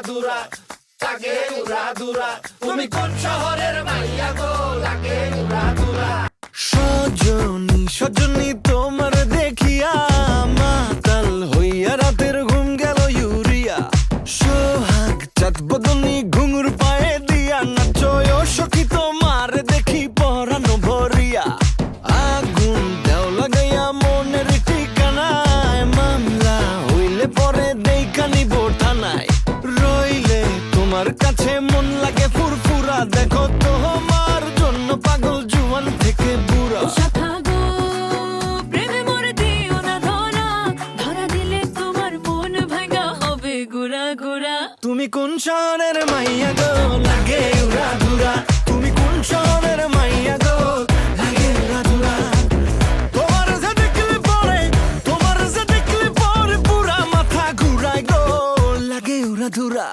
দুরা লাগে উড়া দুরা তুমি কোন শহরের মাইয়া গো লাগে উড়া দুরা সজনী সজনী তোমার দেখিয়া মাতাল হইয়া রাতের ঘুম গেল ইউরিয়া সোহাগ চাঁদ বদনী ঘুঙুর পায়ে দিয়া নাচয় সখী তোমার দেখি পরানো ভরিয়া আগুন দেও লাগাইয়া মনের ঠিকানায় মামলা হইলে পরে দেইকা নিব থানায় রইলে তোমার কাছে মন লাগে ফুরফুরা দেখো তোমার জন্য পাগল জুয়ান থেকে বুড়া শাখা গো প্রেমে মরে দিও না ধরা ধরা দিলে তোমার মন ভাঙা হবে গুড়া গুড়া তুমি কোন শহরের মাইয়া গো লাগে উড়া ধুরা তুমি কোন শহরের মাইয়া গো লাগে উড়া ধুরা তোমার যে দেখলে পরে পুরা মাথা ঘুরায় গো লাগে উড়া ধুরা